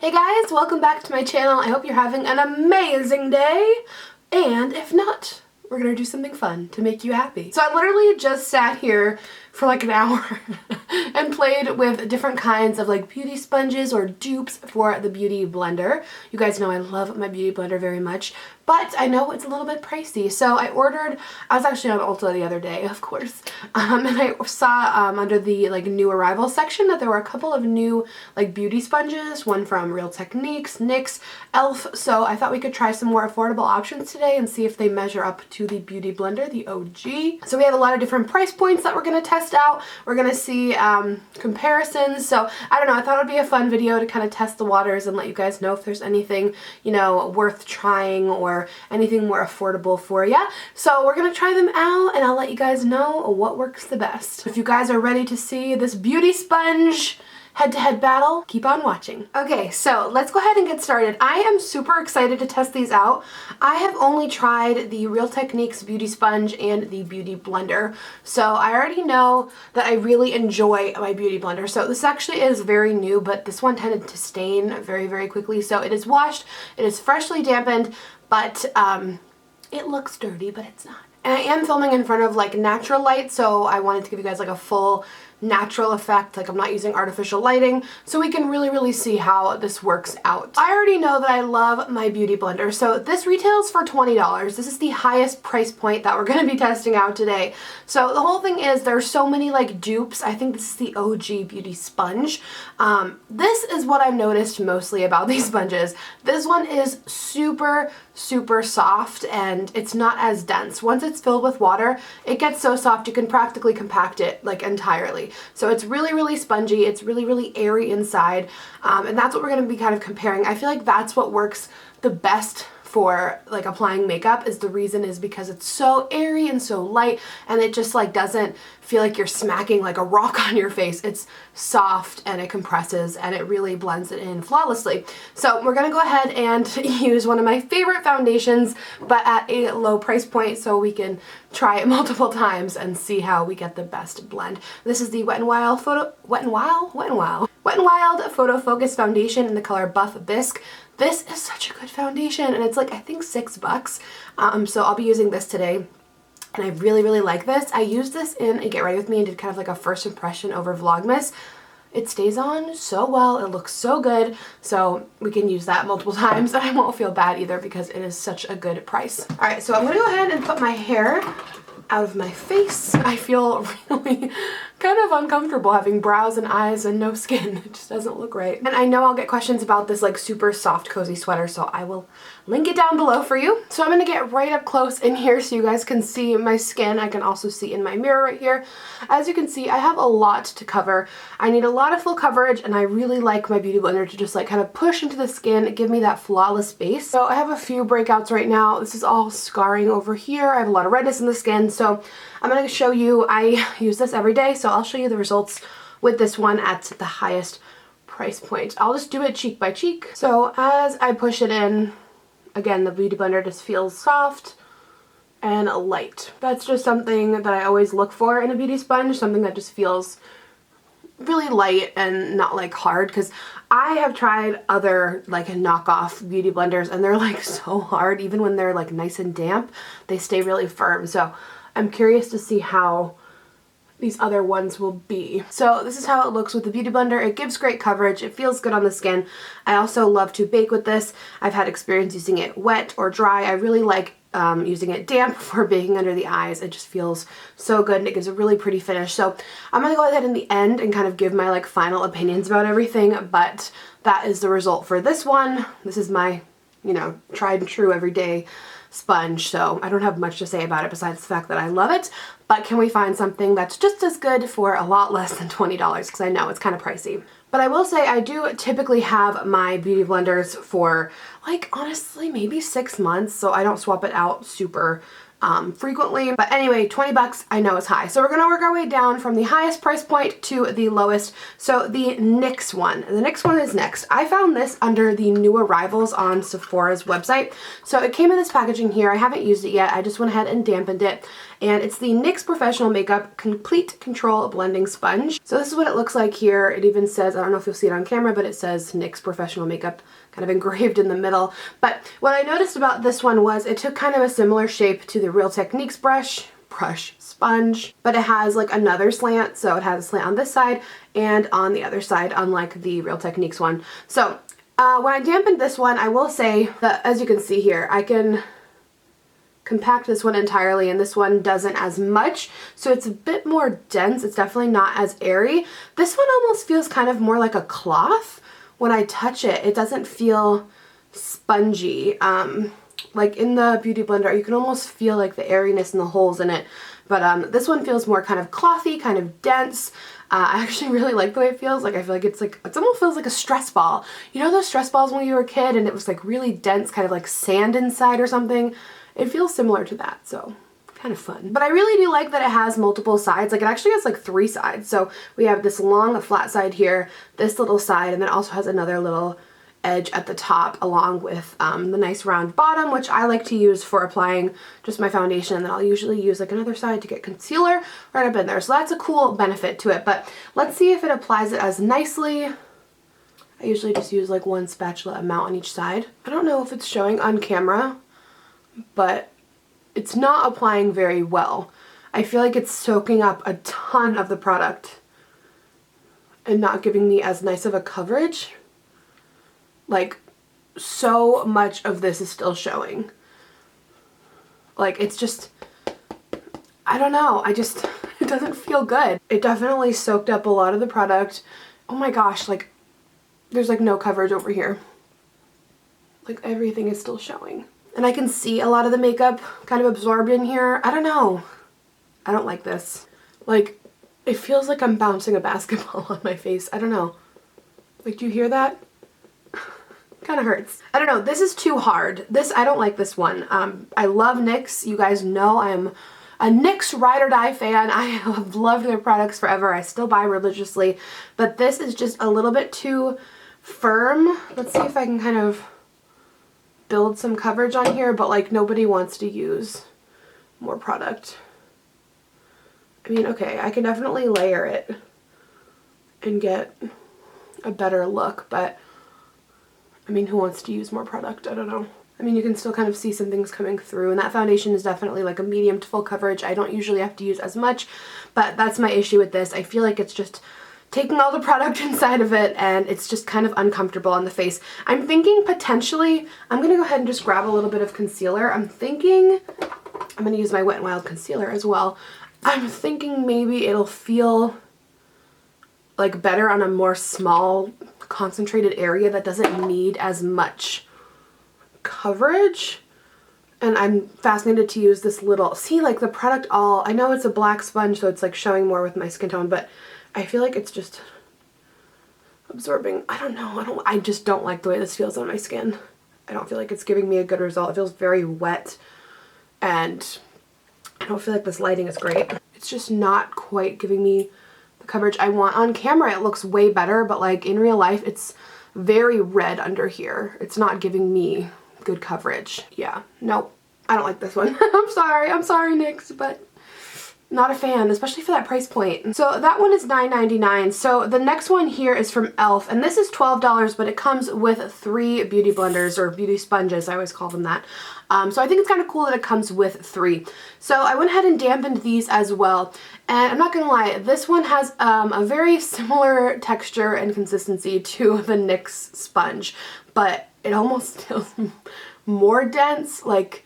Hey guys, welcome back to my channel. I hope you're having an amazing day. And if not, we're gonna do something fun to make you happy. So I literally just sat here for like an hour and played with different kinds of like beauty sponges or dupes for the beauty blender. You guys know I love my beauty blender very much, but I know it's a little bit pricey. So I was actually on Ulta the other day, of course, and I saw under the like new arrival section that there were a couple of new like beauty sponges, one from Real Techniques, NYX, e.l.f. So I thought we could try some more affordable options today and see if they measure up to the beauty blender, the OG. So we have a lot of different price points that we're gonna test out. We're gonna see comparisons. So I don't know, I thought it would be a fun video to kind of test the waters and let you guys know if there's anything, you know, worth trying or anything more affordable for you. So we're gonna try them out and I'll let you guys know what works the best. If you guys are ready to see this beauty sponge head-to-head battle, keep on watching. Okay, so let's go ahead and get started. I am super excited to test these out. I have only tried the Real Techniques beauty sponge and the beauty blender, so I already know that I really enjoy my beauty blender. So this actually is very new, but this one tended to stain very, very quickly. So it is washed, it is freshly dampened, but it looks dirty, but it's not. And I am filming in front of like natural light, so I wanted to give you guys like a full natural effect, like I'm not using artificial lighting, so we can really see how this works out. I already know that I love my beauty blender, so this retails for $20. This is the highest price point that we're going to be testing out today. So the whole thing is there's so many like dupes. I think this is the OG beauty sponge. This is what I've noticed mostly about these sponges. This one is super soft and it's not as dense. Once it's filled with water, it gets so soft you can practically compact it like entirely. So it's really spongy, it's really airy inside, and that's what we're going to be kind of comparing. I feel like that's what works the best for like applying makeup, is the reason is because it's so airy and so light, and it just like doesn't feel like you're smacking like a rock on your face. It's soft and it compresses and it really blends it in flawlessly. So we're gonna go ahead and use one of my favorite foundations, but at a low price point, so we can try it multiple times and see how we get the best blend. This is the Wet n Wild Photo Focus Foundation in the color Buff Bisque. This is such a good foundation, and it's like I think $6. So I'll be using this today, and I really like this. I used this in a Get Ready With Me and did kind of like a first impression over Vlogmas. It stays on so well, it looks so good, so we can use that multiple times and I won't feel bad either because it is such a good price. Alright, so I'm going to go ahead and put my hair out of my face. I feel really kind of uncomfortable having brows and eyes and no skin. It just doesn't look right. And I know I'll get questions about this like super soft cozy sweater, so I will link it down below for you. So I'm going to get right up close in here so you guys can see my skin. I can also see in my mirror right here. As you can see, I have a lot to cover. I need a lot of full coverage, and I really like my beauty blender to just like kind of push into the skin, give me that flawless base. So I have a few breakouts right now. This is all scarring over here. I have a lot of redness in the skin, so I'm going to show you, I use this every day, so I'll show you the results with this one at the highest price point. I'll just do it cheek by cheek. So as I push it in, again, the beauty blender just feels soft and light. That's just something that I always look for in a beauty sponge, something that just feels really light and not like hard, because I have tried other like knockoff beauty blenders and they're like so hard. Even when they're like nice and damp, they stay really firm. So I'm curious to see how these other ones will be. So this is how it looks with the beauty blender. It gives great coverage. It feels good on the skin. I also love to bake with this. I've had experience using it wet or dry. I really like using it damp for baking under the eyes. It just feels so good and it gives a really pretty finish. So I'm gonna go ahead in the end and kind of give my like final opinions about everything, but that is the result for this one. This is my, you know, tried and true everyday sponge, so I don't have much to say about it besides the fact that I love it. But can we find something that's just as good for a lot less than $20? Because I know it's kind of pricey. But I will say I do typically have my beauty blenders for like honestly maybe 6 months, so I don't swap it out super frequently. But anyway, 20 bucks I know is high. So we're gonna work our way down from the highest price point to the lowest. So the NYX one. The NYX one is next. I found this under the new arrivals on Sephora's website. So it came in this packaging here. I haven't used it yet. I just went ahead and dampened it. And it's the NYX Professional Makeup Complete Control Blending Sponge. So this is what it looks like here. It even says, I don't know if you'll see it on camera, but it says NYX Professional Makeup kind of engraved in the middle. But what I noticed about this one was it took kind of a similar shape to the Real Techniques brush sponge, but it has like another slant. So it has a slant on this side and on the other side, unlike the Real Techniques one. So when I dampened this one, I will say that, as you can see here, I can compact this one entirely, and this one doesn't as much, so it's a bit more dense. It's definitely not as airy. This one almost feels kind of more like a cloth when I touch it. It doesn't feel spongy. Like in the Beauty Blender, you can almost feel like the airiness in the holes in it, but this one feels more kind of clothy, kind of dense. I actually really like the way it feels. Like, I feel like it almost feels like a stress ball. You know those stress balls when you were a kid and it was like really dense, kind of like sand inside or something? It feels similar to that, so kind of fun. But I really do like that it has multiple sides. Like, it actually has like 3 sides. So we have this long flat side here, this little side, and then it also has another little edge at the top, along with the nice round bottom, which I like to use for applying just my foundation, and then I'll usually use like another side to get concealer right up in there. So that's a cool benefit to it. But let's see if it applies it as nicely. I usually just use like 1 spatula amount on each side. I don't know if it's showing on camera, but it's not applying very well. I feel like it's soaking up a ton of the product and not giving me as nice of a coverage. Like, so much of this is still showing. Like, it's just, I don't know, it doesn't feel good. It definitely soaked up a lot of the product. Oh my gosh, like, there's like no coverage over here. Like, everything is still showing. And I can see a lot of the makeup kind of absorbed in here. I don't know. I don't like this. Like, it feels like I'm bouncing a basketball on my face. I don't know. Like, do you hear that? Kind of hurts. I don't know. This is too hard. I don't like this one. I love NYX. You guys know I'm a NYX ride or die fan. I have loved their products forever. I still buy religiously. But this is just a little bit too firm. Let's see if I can kind of build some coverage on here, but like nobody wants to use more product. I mean, okay, I can definitely layer it and get a better look, but I mean, who wants to use more product? I don't know. I mean, you can still kind of see some things coming through, and that foundation is definitely like a medium to full coverage. I don't usually have to use as much, but that's my issue with this. I feel like it's just taking all the product inside of it, and it's just kind of uncomfortable on the face. I'm thinking potentially, I'm gonna go ahead and just grab a little bit of concealer. I'm thinking, I'm gonna use my Wet n Wild concealer as well. I'm thinking maybe it'll feel like better on a more small, concentrated area that doesn't need as much coverage. And I'm fascinated to use this little, see, like the product all, I know it's a black sponge, so it's like showing more with my skin tone, but I feel like it's just absorbing. I don't know. I just don't like the way this feels on my skin. I don't feel like it's giving me a good result. It feels very wet, and I don't feel like this lighting is great. It's just not quite giving me the coverage I want. On camera, it looks way better, but like in real life, it's very red under here. It's not giving me good coverage. Yeah, nope. I don't like this one. I'm sorry, NYX, but not a fan, especially for that price point. So that one is $9.99. So the next one here is from e.l.f. and this is $12, but it comes with 3 beauty blenders, or beauty sponges, I always call them that. So I think it's kind of cool that it comes with 3. So I went ahead and dampened these as well. And I'm not gonna lie, this one has a very similar texture and consistency to the NYX sponge, but it almost feels more dense. Like,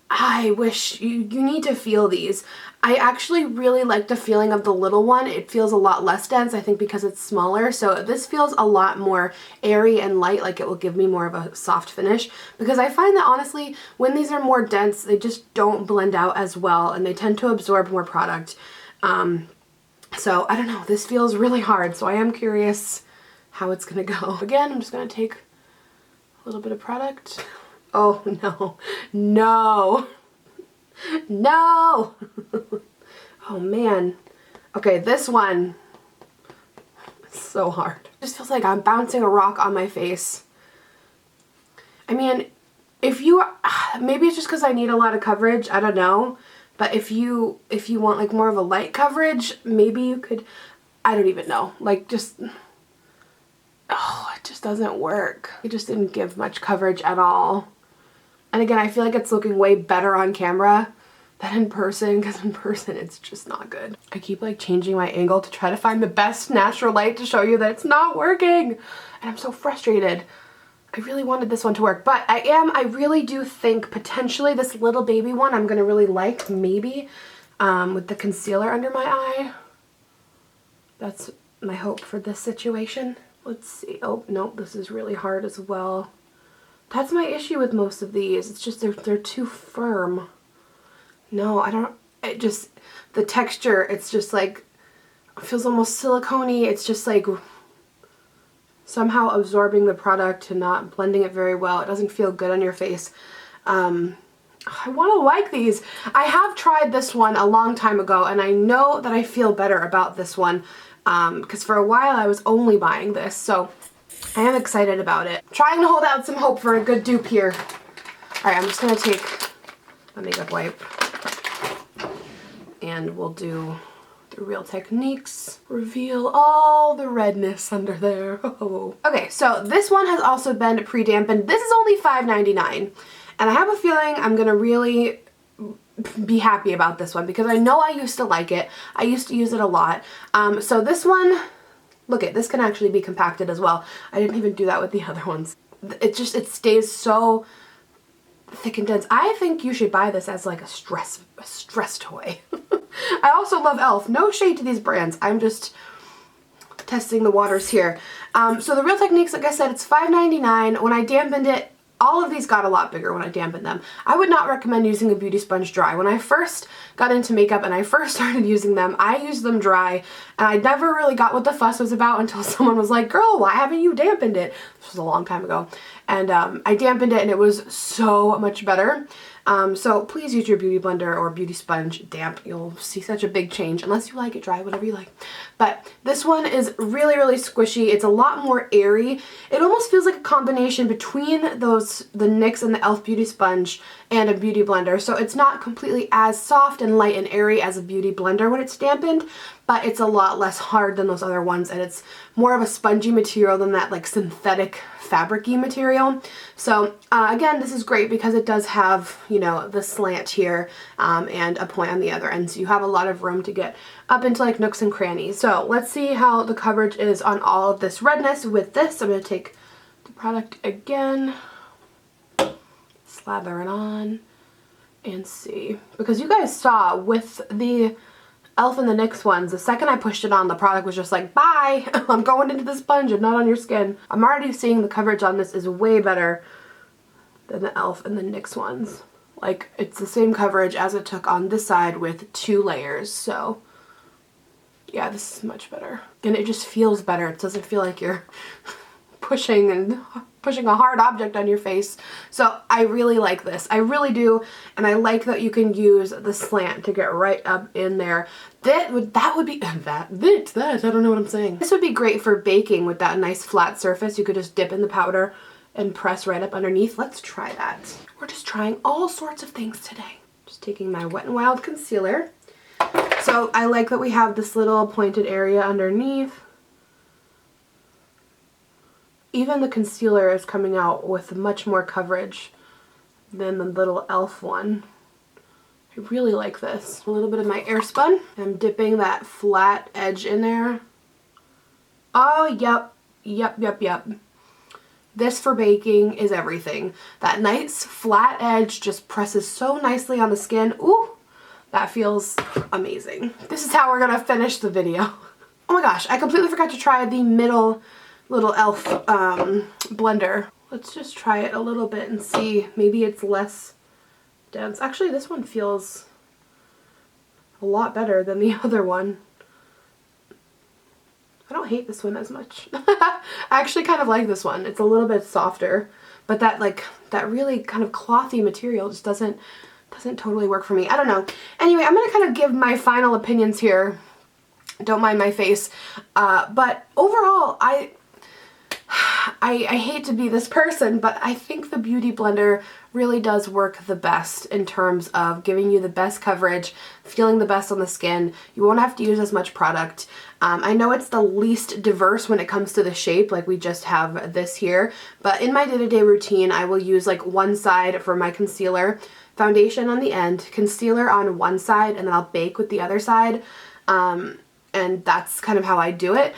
I wish you need to feel these. I actually really like the feeling of the little one. It feels a lot less dense, I think, because it's smaller. So this feels a lot more airy and light, like it will give me more of a soft finish. Because I find that honestly, when these are more dense, they just don't blend out as well, and they tend to absorb more product. So I don't know, this feels really hard, so I am curious how it's gonna go. Again, I'm just gonna take a little bit of product. Oh no, no. No! Oh man. Okay, this one is so hard. It just feels like I'm bouncing a rock on my face. I mean, if you, maybe it's just because I need a lot of coverage, I don't know. But if you want like more of a light coverage, maybe you could, I don't even know. Like just, oh, it just doesn't work. It just didn't give much coverage at all. And again, I feel like it's looking way better on camera than in person, because in person it's just not good. I keep like changing my angle to try to find the best natural light to show you that it's not working. And I'm so frustrated. I really wanted this one to work, but I really do think potentially this little baby one I'm gonna really like, maybe, with the concealer under my eye. That's my hope for this situation. Let's see. Oh, no, this is really hard as well. That's my issue with most of these. It's just they're too firm. No, I don't, it just, the texture, it's just like, it feels almost silicone-y. It's just like somehow absorbing the product and not blending it very well. It doesn't feel good on your face. I want to like these. I have tried this one a long time ago, and I know that I feel better about this one because for a while I was only buying this, so I am excited about it. Trying to hold out some hope for a good dupe here. Alright, I'm just going to take a makeup wipe and we'll do the Real Techniques. Reveal all the redness under there. Oh. Okay, so this one has also been pre-dampened. This is only $5.99, and I have a feeling I'm gonna really be happy about this one because I know I used to like it. I used to use it a lot. So this one, look at this, can actually be compacted as well. I didn't even do that with the other ones. It stays so thick and dense. I think you should buy this as like a stress toy. I also love e.l.f. No shade to these brands. I'm just testing the waters here. So the Real Techniques, like I said, it's $5.99. When I dampened it, all of these got a lot bigger when I dampened them. I would not recommend using a beauty sponge dry. When I first got into makeup and I first started using them, I used them dry, and I never really got what the fuss was about until someone was like, girl, why haven't you dampened it? This was a long time ago. And I dampened it and it was so much better. So please use your beauty blender or beauty sponge damp. You'll see such a big change, unless you like it dry, whatever you like. But this one is really, really squishy. It's a lot more airy. It almost feels like a combination between the NYX and the e.l.f. beauty sponge and a beauty blender. So it's not completely as soft and light and airy as a beauty blender when it's dampened, but it's a lot less hard than those other ones, and it's more of a spongy material than that like synthetic fabric-y material. So again, this is great because it does have, you know, the slant here and a point on the other end, so you have a lot of room to get up into like nooks and crannies. So let's see how the coverage is on all of this redness with this. I'm going to take the product again, slather it on, and see. Because you guys saw with the e.l.f. and the NYX ones, the second I pushed it on, the product was just like, bye, I'm going into the sponge and not on your skin. I'm already seeing the coverage on this is way better than the e.l.f. and the NYX ones. Like, it's the same coverage as it took on this side with 2 layers, so yeah, this is much better. And it just feels better. It doesn't feel like you're pushing a hard object on your face. So I really like this. I really do. And I like that you can use the slant to get right up in there. I don't know what I'm saying. This would be great for baking with that nice flat surface. You could just dip in the powder and press right up underneath. Let's try that. We're just trying all sorts of things today. Just taking my Wet n Wild concealer. So I like that we have this little pointed area underneath. Even the concealer is coming out with much more coverage than the little e.l.f. one. I really like this. A little bit of my Airspun. I'm dipping that flat edge in there. Oh, yep. This for baking is everything. That nice flat edge just presses so nicely on the skin. Ooh, that feels amazing. This is how we're gonna finish the video. Oh my gosh, I completely forgot to try the middle little e.l.f. blender. Let's just try it a little bit and see. Maybe it's less dense. Actually, this one feels a lot better than the other one. I don't hate this one as much. I actually kind of like this one. It's a little bit softer, but that really kind of clothy material just doesn't doesn't totally work for me. I don't know. Anyway, I'm gonna kind of give my final opinions here. Don't mind my face. But overall, I hate to be this person, but I think the Beauty Blender really does work the best in terms of giving you the best coverage, feeling the best on the skin. You won't have to use as much product. I know it's the least diverse when it comes to the shape, like we just have this here, but in my day-to-day routine, I will use like one side for my concealer, foundation on the end, concealer on one side, and then I'll bake with the other side. And that's kind of how I do it.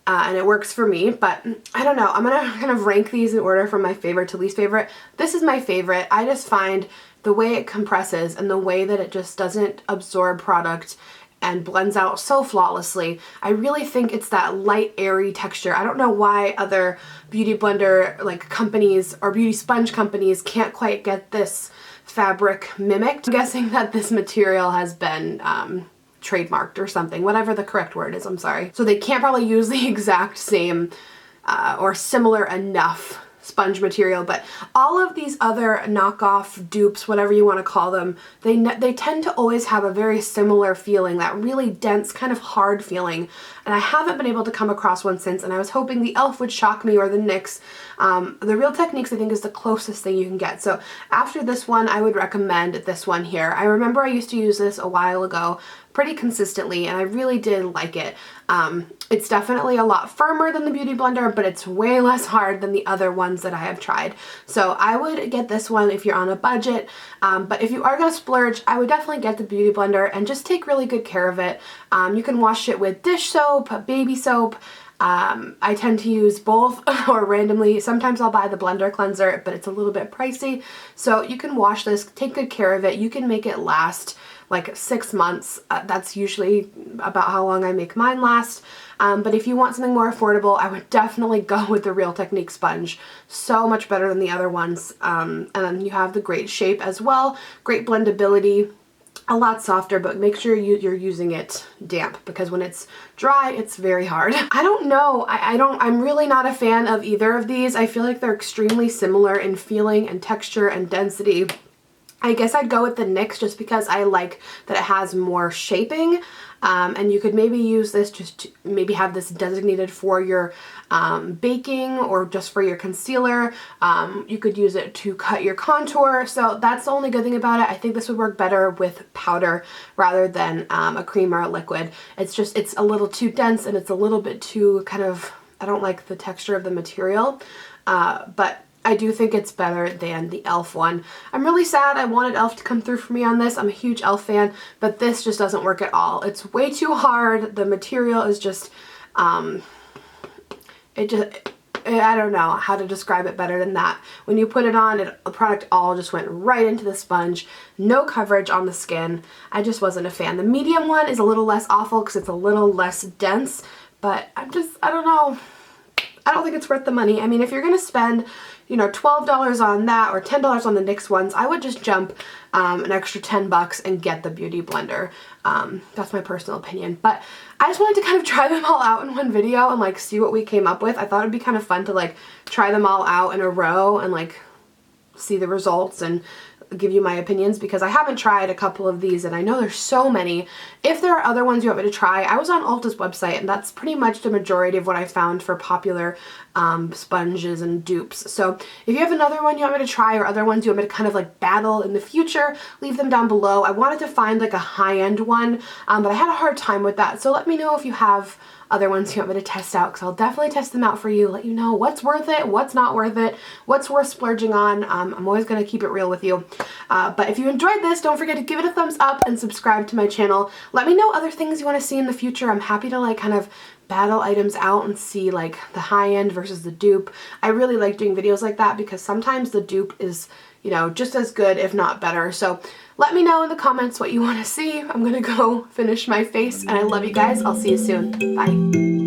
And it works for me, but I don't know. I'm gonna kind of rank these in order from my favorite to least favorite. This is my favorite. I just find the way it compresses and the way that it just doesn't absorb product and blends out so flawlessly. I really think it's that light, airy texture. I don't know why other beauty blender like companies or beauty sponge companies can't quite get this fabric mimicked. I'm guessing that this material has been trademarked or something, whatever the correct word is, I'm sorry. So they can't probably use the exact same or similar enough sponge material, but all of these other knockoff dupes, whatever you want to call them, they tend to always have a very similar feeling, that really dense kind of hard feeling, and I haven't been able to come across one since, and I was hoping the e.l.f. would shock me, or the NYX. The Real Techniques I think is the closest thing you can get. So after this one, I would recommend this one here. I remember I used to use this a while ago pretty consistently, and I really did like it. It's definitely a lot firmer than the Beauty Blender, but it's way less hard than the other ones that I have tried. So I would get this one if you're on a budget, but if you are going to splurge, I would definitely get the Beauty Blender and just take really good care of it. You can wash it with dish soap, baby soap. I tend to use both or randomly. Sometimes I'll buy the blender cleanser, but it's a little bit pricey. So you can wash this, take good care of it. You can make it last like 6 months. That's usually about how long I make mine last. But if you want something more affordable, I would definitely go with the Real Technique sponge. So much better than the other ones. And then you have the great shape as well, great blendability. A lot softer, but make sure you're using it damp, because when it's dry, it's very hard. I don't know. I'm really not a fan of either of these. I feel like they're extremely similar in feeling and texture and density. I guess I'd go with the NYX just because I like that it has more shaping. And you could maybe use this just to maybe have this designated for your baking or just for your concealer. You could use it to cut your contour. So that's the only good thing about it. I think this would work better with powder rather than a cream or a liquid. It's a little too dense, and it's a little bit too kind of, I don't like the texture of the material. But I do think it's better than the e.l.f. one. I'm really sad. I wanted e.l.f. to come through for me on this. I'm a huge e.l.f. fan, but this just doesn't work at all. It's way too hard. The material is just, I don't know how to describe it better than that. When you put it on, the product all just went right into the sponge. No coverage on the skin. I just wasn't a fan. The medium one is a little less awful because it's a little less dense, but I don't know. I don't think it's worth the money. I mean, if you're going to spend, you know, $12 on that or $10 on the NYX ones, I would just jump an extra $10 and get the Beauty Blender. That's my personal opinion. But I just wanted to kind of try them all out in one video and like see what we came up with. I thought it'd be kind of fun to like try them all out in a row and like see the results and give you my opinions, because I haven't tried a couple of these and I know there's so many. If there are other ones you want me to try, I was on Ulta's website and that's pretty much the majority of what I found for popular sponges and dupes. So if you have another one you want me to try, or other ones you want me to kind of like battle in the future, leave them down below. I wanted to find like a high-end one, but I had a hard time with that. So let me know if you have other ones you want me to test out, because I'll definitely test them out for you, let you know what's worth it, what's not worth it, what's worth splurging on. I'm always going to keep it real with you. But if you enjoyed this, don't forget to give it a thumbs up and subscribe to my channel. Let me know other things you want to see in the future. I'm happy to like kind of battle items out and see like the high end versus the dupe. I really like doing videos like that because sometimes the dupe is, you know, just as good if not better. So let me know in the comments what you want to see. I'm gonna go finish my face and I love you guys. I'll see you soon. Bye.